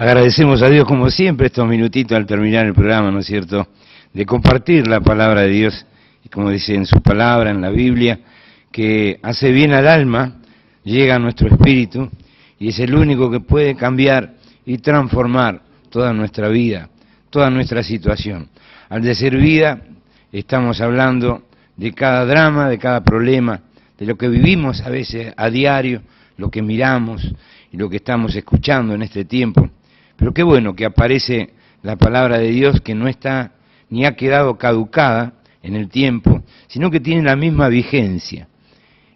Agradecemos a Dios como siempre estos minutitos al terminar el programa, ¿no es cierto?, de compartir la palabra de Dios, y como dice en su palabra, en la Biblia, que hace bien al alma, llega a nuestro espíritu, y es el único que puede cambiar y transformar toda nuestra vida, toda nuestra situación. Al decir vida, estamos hablando de cada drama, de cada problema, de lo que vivimos a veces a diario, lo que miramos y lo que estamos escuchando en este tiempo. Pero qué bueno que aparece la palabra de Dios, que no está ni ha quedado caducada en el tiempo, sino que tiene la misma vigencia.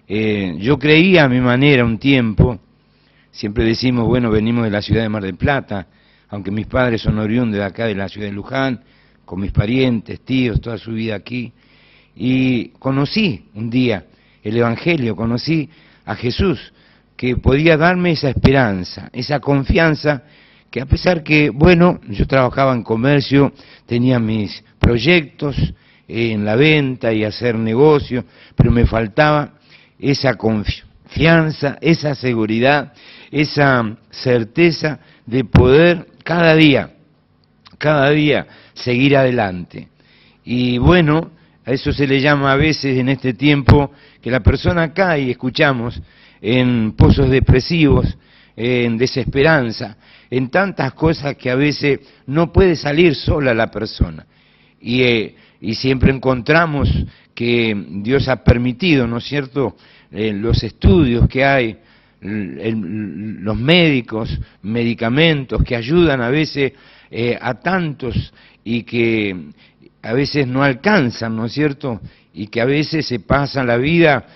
Yo creía a mi manera un tiempo, siempre decimos, bueno, venimos de la ciudad de Mar del Plata, aunque mis padres son oriundos de acá de la ciudad de Luján, con mis parientes, tíos, toda su vida aquí, y conocí un día el Evangelio, conocí a Jesús, que podía darme esa esperanza, esa confianza, que a pesar que, bueno, yo trabajaba en comercio, tenía mis proyectos en la venta y hacer negocio, pero me faltaba esa confianza, esa seguridad, esa certeza de poder cada día seguir adelante. Y bueno, a eso se le llama a veces en este tiempo que la persona cae, y escuchamos, en pozos depresivos, en desesperanza, en tantas cosas que a veces no puede salir sola la persona. Y siempre encontramos que Dios ha permitido, ¿no es cierto?, los estudios que hay, los médicos, medicamentos que ayudan a veces a tantos y que a veces no alcanzan, ¿no es cierto?, y que a veces se pasan la vida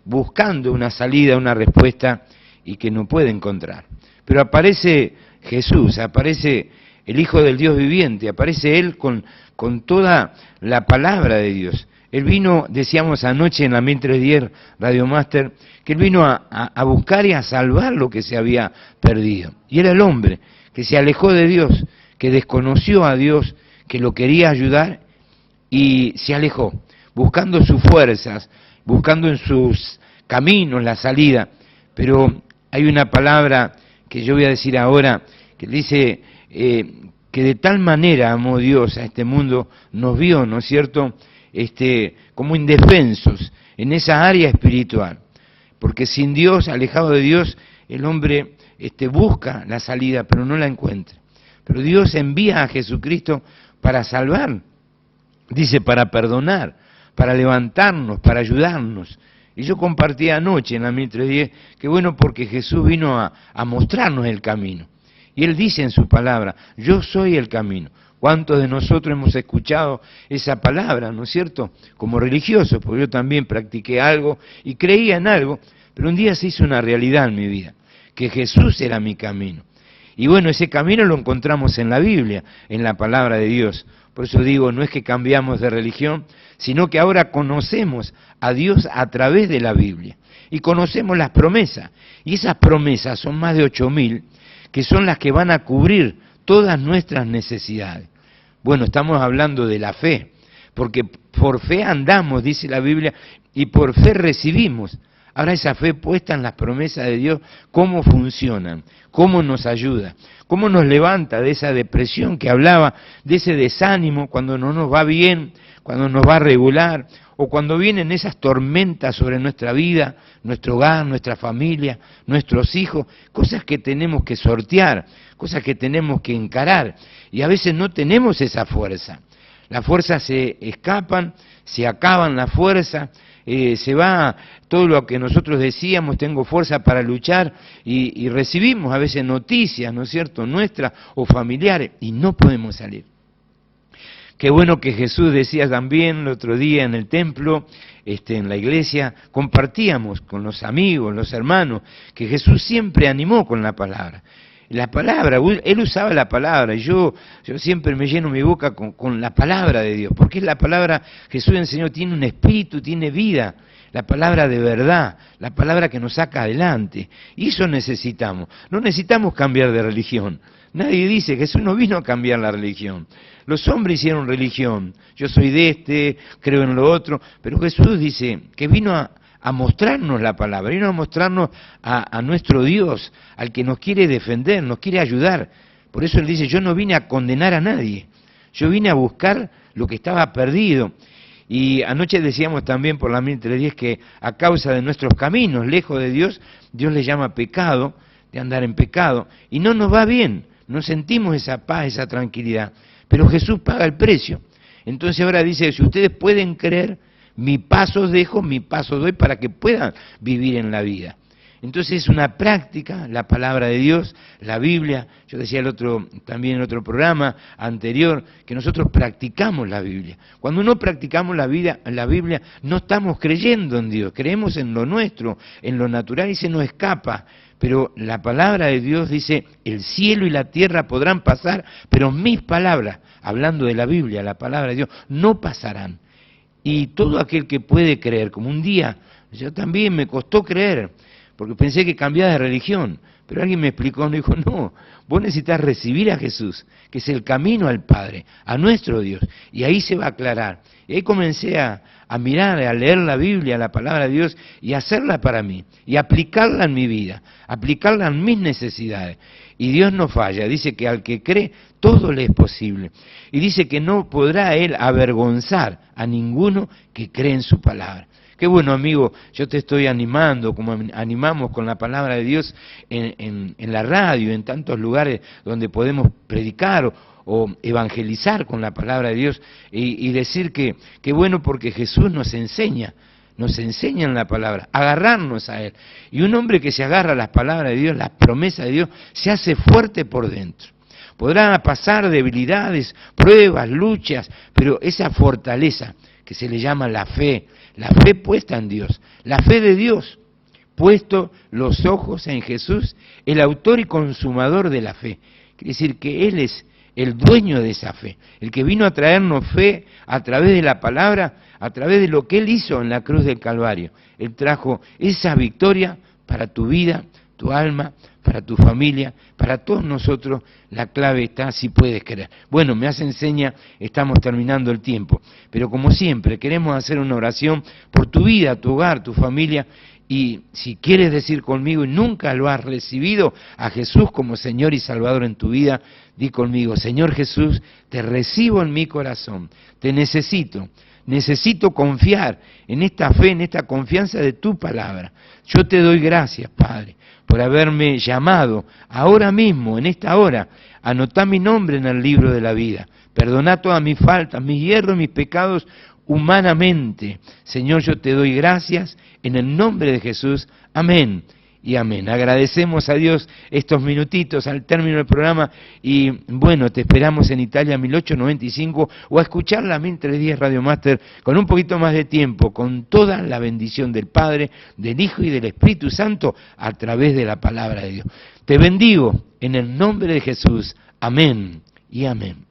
buscando una salida, una respuesta, y que no puede encontrar. Pero aparece Jesús, aparece el Hijo del Dios viviente, aparece Él con toda la palabra de Dios. Él vino, decíamos anoche en la 1310 Radio Master, que Él vino a buscar y a salvar lo que se había perdido. Y era el hombre que se alejó de Dios, que desconoció a Dios, que lo quería ayudar y se alejó, buscando sus fuerzas, buscando en sus caminos la salida. Pero hay una palabra que yo voy a decir ahora, que dice que de tal manera amó Dios a este mundo, nos vio, ¿no es cierto?, como indefensos en esa área espiritual. Porque sin Dios, alejado de Dios, el hombre busca la salida, pero no la encuentra. Pero Dios envía a Jesucristo para salvar, dice, para perdonar, para levantarnos, para ayudarnos. Y yo compartí anoche en la 1310 que bueno, porque Jesús vino a mostrarnos el camino. Y Él dice en su palabra, yo soy el camino. ¿Cuántos de nosotros hemos escuchado esa palabra, no es cierto? Como religiosos, porque yo también practiqué algo y creía en algo, pero un día se hizo una realidad en mi vida, que Jesús era mi camino. Y bueno, ese camino lo encontramos en la Biblia, en la palabra de Dios. Por eso digo, no es que cambiamos de religión, sino que ahora conocemos a Dios a través de la Biblia. Y conocemos las promesas. Y esas promesas son más de 8.000, que son las que van a cubrir todas nuestras necesidades. Bueno, estamos hablando de la fe, porque por fe andamos, dice la Biblia, y por fe recibimos. Ahora esa fe puesta en las promesas de Dios, ¿cómo funcionan? ¿Cómo nos ayuda? ¿Cómo nos levanta de esa depresión que hablaba, de ese desánimo cuando no nos va bien, cuando nos va regular, o cuando vienen esas tormentas sobre nuestra vida, nuestro hogar, nuestra familia, nuestros hijos, cosas que tenemos que sortear, cosas que tenemos que encarar, y a veces no tenemos esa fuerza. Las fuerzas se escapan, se acaban la fuerza, se va todo lo que nosotros decíamos, tengo fuerza para luchar, y recibimos a veces noticias, ¿no es cierto?, nuestras o familiares, y no podemos salir. Qué bueno que Jesús decía también el otro día en el templo, en la iglesia, compartíamos con los amigos, los hermanos, que Jesús siempre animó con la palabra. La palabra, Él usaba la palabra, y yo siempre me lleno mi boca con la palabra de Dios, porque es la palabra, Jesús enseñó, tiene un espíritu, tiene vida, la palabra de verdad, la palabra que nos saca adelante, y eso necesitamos. No necesitamos cambiar de religión. Nadie dice, Jesús no vino a cambiar la religión. Los hombres hicieron religión, yo soy de creo en lo otro, pero Jesús dice que vino a mostrarnos la palabra, vino a mostrarnos a nuestro Dios, al que nos quiere defender, nos quiere ayudar. Por eso Él dice, yo no vine a condenar a nadie, yo vine a buscar lo que estaba perdido. Y anoche decíamos también por la 1310 que a causa de nuestros caminos, lejos de Dios, Dios le llama pecado, de andar en pecado, y no nos va bien, no sentimos esa paz, esa tranquilidad, pero Jesús paga el precio. Entonces ahora dice, si ustedes pueden creer, mi paso dejo, mi paso doy para que puedan vivir en la vida. Entonces es una práctica, la palabra de Dios, la Biblia. Yo decía también en otro programa anterior, que nosotros practicamos la Biblia. Cuando no practicamos la Biblia, no estamos creyendo en Dios, creemos en lo nuestro, en lo natural y se nos escapa. Pero la palabra de Dios dice, el cielo y la tierra podrán pasar, pero mis palabras, hablando de la Biblia, la palabra de Dios, no pasarán. Y todo aquel que puede creer, como un día, yo también me costó creer, porque pensé que cambiaba de religión, pero alguien me explicó, me dijo, no, vos necesitas recibir a Jesús, que es el camino al Padre, a nuestro Dios, y ahí se va a aclarar. Y ahí comencé a mirar, a leer la Biblia, la palabra de Dios, y hacerla para mí, y aplicarla en mi vida, aplicarla en mis necesidades. Y Dios no falla, dice que al que cree, todo le es posible. Y dice que no podrá Él avergonzar a ninguno que cree en su palabra. Qué bueno, amigo, yo te estoy animando, como animamos con la palabra de Dios en la radio, en tantos lugares donde podemos predicar o evangelizar con la palabra de Dios y decir que bueno porque Jesús nos enseña en la palabra, agarrarnos a Él. Y un hombre que se agarra a las palabras de Dios, las promesas de Dios, se hace fuerte por dentro. Podrán pasar debilidades, pruebas, luchas, pero esa fortaleza que se le llama la fe puesta en Dios, la fe de Dios, puesto los ojos en Jesús, el autor y consumador de la fe. Quiere decir que Él es el dueño de esa fe, el que vino a traernos fe a través de la palabra, a través de lo que Él hizo en la cruz del Calvario. Él trajo esa victoria para tu vida, tu alma, para tu familia, para todos nosotros. La clave está si puedes creer. Bueno, me hacen seña, estamos terminando el tiempo, pero como siempre queremos hacer una oración por tu vida, tu hogar, tu familia, y si quieres decir conmigo y nunca lo has recibido a Jesús como Señor y Salvador en tu vida, di conmigo, Señor Jesús, te recibo en mi corazón, te necesito confiar en esta fe, en esta confianza de tu palabra. Yo te doy gracias, Padre, por haberme llamado ahora mismo, en esta hora, anotá mi nombre en el libro de la vida. Perdoná todas mis faltas, mis hierros, mis pecados humanamente. Señor, yo te doy gracias en el nombre de Jesús. Amén y amén. Agradecemos a Dios estos minutitos al término del programa y bueno, te esperamos en Italia 1895 o a escuchar la 1310 Radio Master con un poquito más de tiempo, con toda la bendición del Padre, del Hijo y del Espíritu Santo a través de la palabra de Dios. Te bendigo en el nombre de Jesús. Amén y amén.